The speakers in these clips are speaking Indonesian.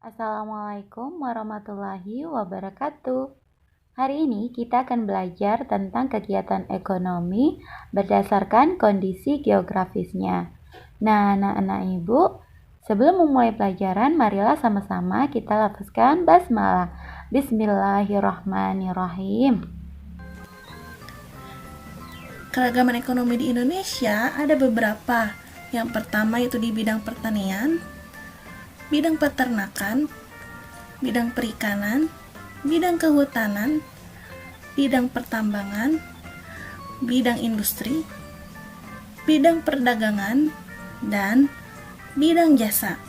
Assalamualaikum warahmatullahi wabarakatuh. Hari ini kita akan belajar tentang kegiatan ekonomi berdasarkan kondisi geografisnya. Nah, anak-anak ibu, sebelum memulai pelajaran, marilah sama-sama kita lafazkan basmalah. Bismillahirrahmanirrahim. Keragaman ekonomi di Indonesia ada beberapa. Yang pertama yaitu di bidang pertanian, bidang peternakan, bidang perikanan, bidang kehutanan, bidang pertambangan, bidang industri, bidang perdagangan, dan bidang jasa.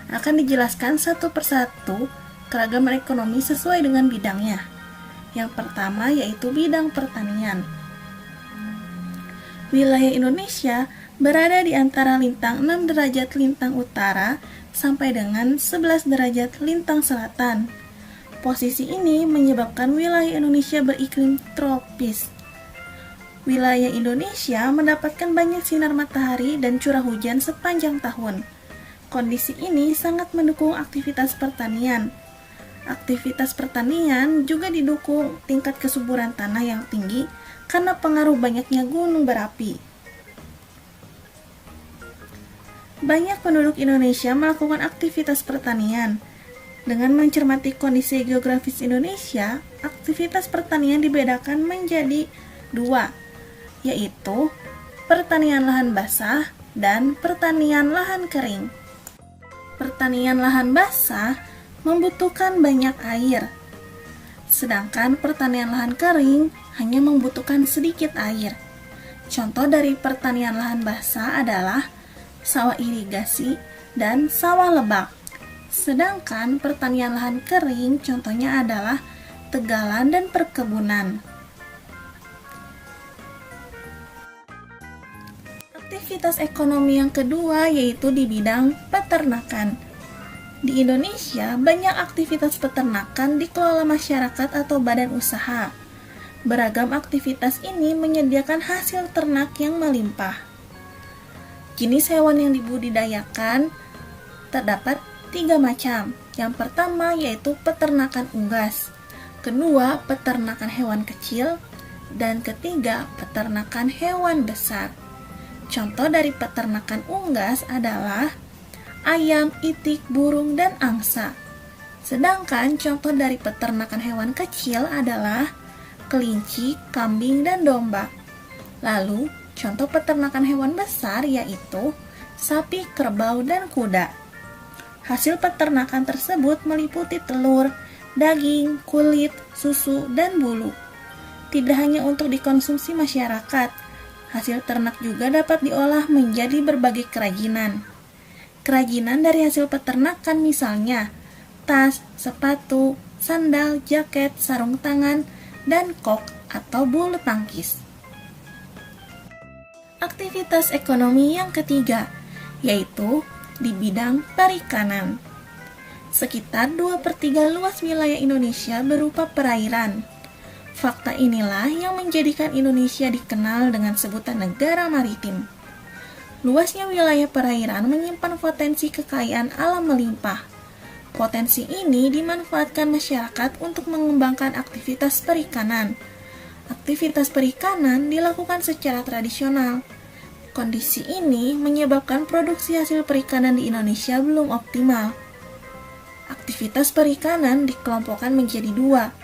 Akan dijelaskan satu persatu keragaman ekonomi sesuai dengan bidangnya. Yang pertama yaitu bidang pertanian. Wilayah Indonesia berada di antara lintang 6 derajat lintang utara sampai dengan 11 derajat lintang selatan. Posisi ini menyebabkan wilayah Indonesia beriklim tropis. Wilayah Indonesia mendapatkan banyak sinar matahari dan curah hujan sepanjang tahun. Kondisi ini sangat mendukung aktivitas pertanian. Aktivitas pertanian juga didukung tingkat kesuburan tanah yang tinggi karena pengaruh banyaknya gunung berapi. Banyak penduduk Indonesia melakukan aktivitas pertanian. Dengan mencermati kondisi geografis Indonesia, aktivitas pertanian dibedakan menjadi dua, yaitu pertanian lahan basah dan pertanian lahan kering. Pertanian lahan basah membutuhkan banyak air, sedangkan pertanian lahan kering hanya membutuhkan sedikit air. Contoh dari pertanian lahan basah adalah sawah irigasi dan sawah lebak. Sedangkan pertanian lahan kering contohnya adalah tegalan dan perkebunan. Aktivitas ekonomi yang kedua yaitu di bidang peternakan. Di Indonesia, banyak aktivitas peternakan dikelola masyarakat atau badan usaha. Beragam aktivitas ini menyediakan hasil ternak yang melimpah. Jenis hewan yang dibudidayakan terdapat 3 macam. Yang pertama yaitu peternakan unggas, kedua peternakan hewan kecil, dan ketiga peternakan hewan besar. Contoh dari peternakan unggas adalah ayam, itik, burung, dan angsa. Sedangkan contoh dari peternakan hewan kecil adalah kelinci, kambing, dan domba. Lalu, contoh peternakan hewan besar yaitu sapi, kerbau, dan kuda. Hasil peternakan tersebut meliputi telur, daging, kulit, susu, dan bulu. Tidak hanya untuk dikonsumsi masyarakat, hasil ternak juga dapat diolah menjadi berbagai kerajinan. Kerajinan dari hasil peternakan misalnya tas, sepatu, sandal, jaket, sarung tangan, dan kok atau bulu tangkis. Aktivitas ekonomi yang ketiga yaitu di bidang perikanan. Sekitar 2/3 luas wilayah Indonesia berupa perairan. Fakta inilah yang menjadikan Indonesia dikenal dengan sebutan negara maritim. Luasnya wilayah perairan menyimpan potensi kekayaan alam melimpah. Potensi ini dimanfaatkan masyarakat untuk mengembangkan aktivitas perikanan. Aktivitas perikanan dilakukan secara tradisional. Kondisi ini menyebabkan produksi hasil perikanan di Indonesia belum optimal. Aktivitas perikanan dikelompokkan menjadi dua,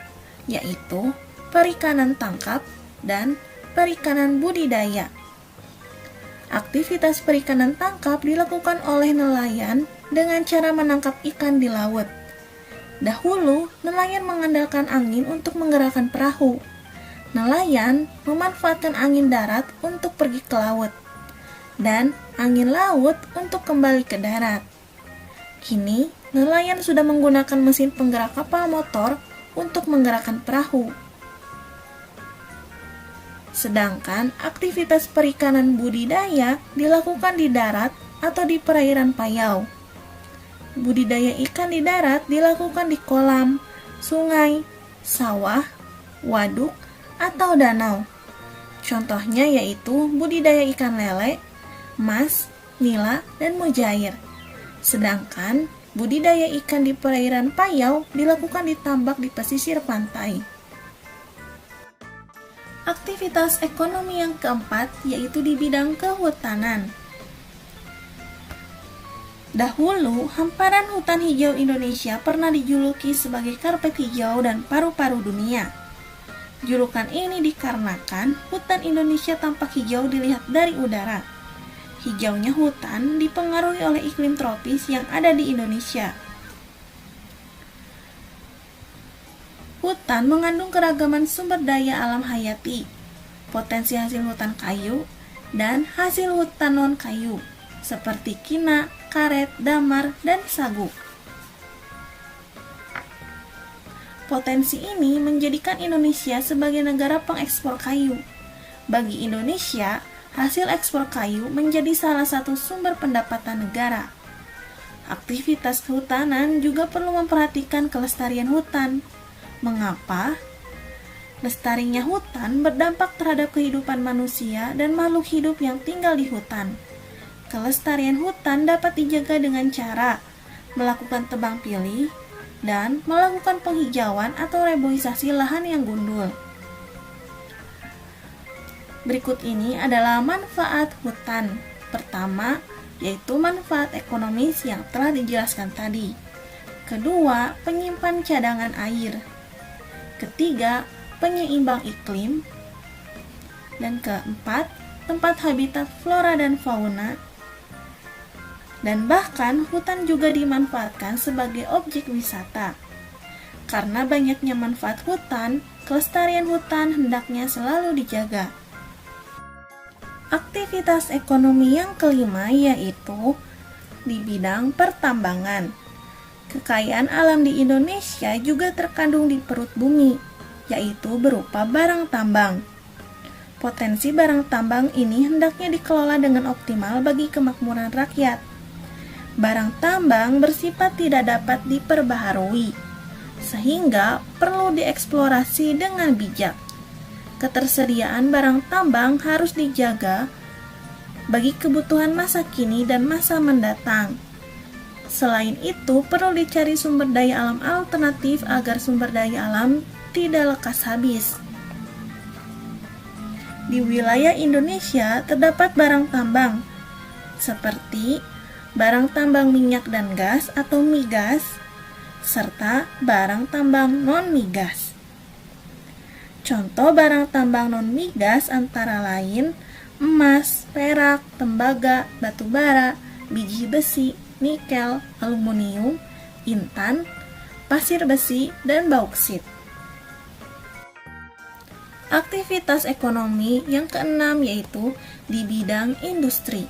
yaitu perikanan tangkap dan perikanan budidaya. Aktivitas perikanan tangkap dilakukan oleh nelayan dengan cara menangkap ikan di laut. Dahulu, nelayan mengandalkan angin untuk menggerakkan perahu. Nelayan memanfaatkan angin darat untuk pergi ke laut, dan angin laut untuk kembali ke darat. Kini, nelayan sudah menggunakan mesin penggerak kapal motor untuk menggerakkan perahu. Sedangkan aktivitas perikanan budidaya dilakukan di darat atau di perairan payau. Budidaya ikan di darat dilakukan di kolam, sungai, sawah, waduk, atau danau. Contohnya yaitu budidaya ikan lele, mas, nila, dan mujair. Sedangkan Budidaya ikan di perairan Payau dilakukan di tambak di pesisir pantai. Aktivitas ekonomi yang keempat yaitu di bidang kehutanan. Dahulu, hamparan hutan hijau Indonesia pernah dijuluki sebagai karpet hijau dan paru-paru dunia. Julukan ini dikarenakan hutan Indonesia tampak hijau dilihat dari udara. Hijaunya hutan dipengaruhi oleh iklim tropis yang ada di Indonesia. Hutan mengandung keragaman sumber daya alam hayati, potensi hasil hutan kayu, dan hasil hutan non-kayu, seperti kina, karet, damar, dan sagu. Potensi ini menjadikan Indonesia sebagai negara pengekspor kayu. Bagi Indonesia, hasil ekspor kayu menjadi salah satu sumber pendapatan negara. Aktivitas kehutanan juga perlu memperhatikan kelestarian hutan. Mengapa? Lestarinya hutan berdampak terhadap kehidupan manusia dan makhluk hidup yang tinggal di hutan. Kelestarian hutan dapat dijaga dengan cara melakukan tebang pilih dan melakukan penghijauan atau reboisasi lahan yang gundul. Berikut ini adalah manfaat hutan. Pertama, yaitu manfaat ekonomis yang telah dijelaskan tadi. Kedua, penyimpan cadangan air. Ketiga, penyeimbang iklim. Dan keempat, tempat habitat flora dan fauna. Dan bahkan hutan juga dimanfaatkan sebagai objek wisata. Karena banyaknya manfaat hutan, kelestarian hutan hendaknya selalu dijaga. Aktivitas ekonomi yang kelima yaitu di bidang pertambangan. Kekayaan alam di Indonesia juga terkandung di perut bumi, yaitu berupa barang tambang. Potensi barang tambang ini hendaknya dikelola dengan optimal bagi kemakmuran rakyat. Barang tambang bersifat tidak dapat diperbaharui, sehingga perlu dieksplorasi dengan bijak. Ketersediaan barang tambang harus dijaga bagi kebutuhan masa kini dan masa mendatang. Selain itu, perlu dicari sumber daya alam alternatif agar sumber daya alam tidak lekas habis. Di wilayah Indonesia terdapat barang tambang, seperti barang tambang minyak dan gas atau migas, serta barang tambang non-migas. Contoh barang tambang non-migas antara lain emas, perak, tembaga, batu bara, biji besi, nikel, aluminium, intan, pasir besi, dan bauksit. Aktivitas ekonomi yang keenam yaitu di bidang industri.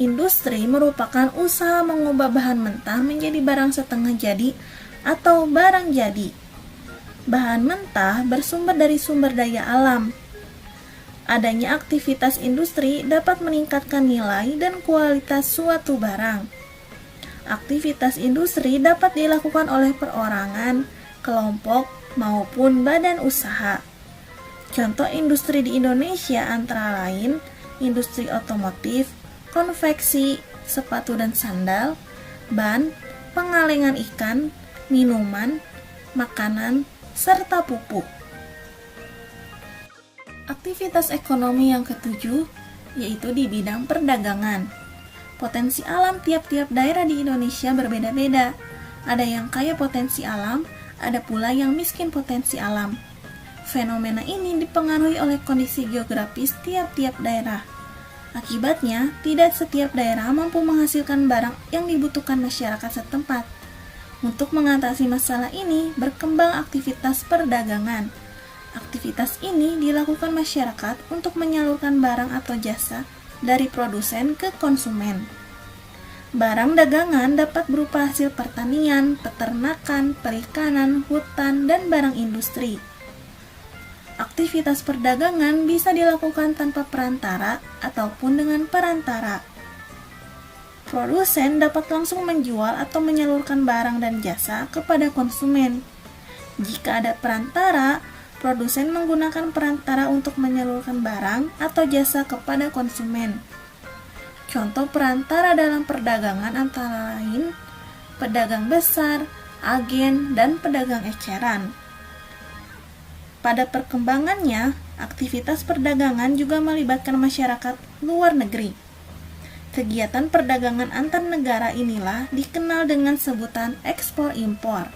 Industri merupakan usaha mengubah bahan mentah menjadi barang setengah jadi atau barang jadi. Bahan mentah bersumber dari sumber daya alam. Adanya aktivitas industri dapat meningkatkan nilai dan kualitas suatu barang. Aktivitas industri dapat dilakukan oleh perorangan, kelompok, maupun badan usaha. Contoh industri di Indonesia antara lain industri otomotif, konveksi, sepatu dan sandal, ban, pengalengan ikan, minuman, makanan, serta pupuk. Aktivitas ekonomi yang ketujuh yaitu di bidang perdagangan. Potensi alam tiap-tiap daerah di Indonesia berbeda-beda. Ada yang kaya potensi alam, ada pula yang miskin potensi alam. Fenomena ini dipengaruhi oleh kondisi geografis tiap-tiap daerah. Akibatnya, tidak setiap daerah mampu menghasilkan barang yang dibutuhkan masyarakat setempat. Untuk mengatasi masalah ini, berkembang aktivitas perdagangan. Aktivitas ini dilakukan masyarakat untuk menyalurkan barang atau jasa dari produsen ke konsumen. Barang dagangan dapat berupa hasil pertanian, peternakan, perikanan, hutan, dan barang industri. Aktivitas perdagangan bisa dilakukan tanpa perantara ataupun dengan perantara. Produsen dapat langsung menjual atau menyalurkan barang dan jasa kepada konsumen. Jika ada perantara, produsen menggunakan perantara untuk menyalurkan barang atau jasa kepada konsumen. Contoh perantara dalam perdagangan antara lain pedagang besar, agen, dan pedagang eceran. Pada perkembangannya, aktivitas perdagangan juga melibatkan masyarakat luar negeri. Kegiatan perdagangan antar negara inilah dikenal dengan sebutan ekspor-impor.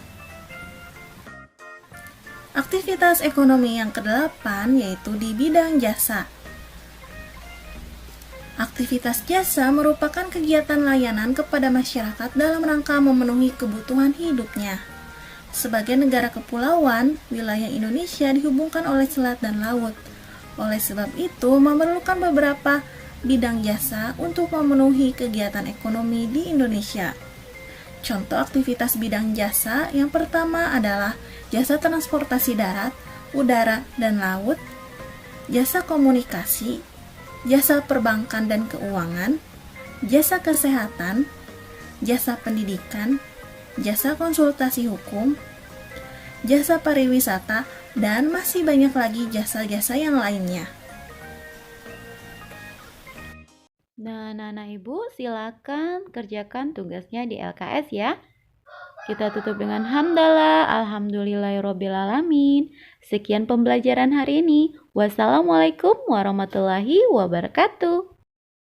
Aktivitas ekonomi yang kedelapan yaitu di bidang jasa. Aktivitas jasa merupakan kegiatan layanan kepada masyarakat dalam rangka memenuhi kebutuhan hidupnya. Sebagai negara kepulauan, wilayah Indonesia dihubungkan oleh selat dan laut. Oleh sebab itu, memerlukan beberapa bidang jasa untuk memenuhi kegiatan ekonomi di Indonesia. Contoh aktivitas bidang jasa yang pertama adalah jasa transportasi darat, udara, dan laut, jasa komunikasi, jasa perbankan dan keuangan, jasa kesehatan, jasa pendidikan, jasa konsultasi hukum, jasa pariwisata, dan masih banyak lagi jasa-jasa yang lainnya. Nah, Ibu, silakan kerjakan tugasnya di LKS ya. Kita tutup dengan hamdalah, alhamdulillahirobbilalamin. Sekian pembelajaran hari ini. Wassalamualaikum warahmatullahi wabarakatuh.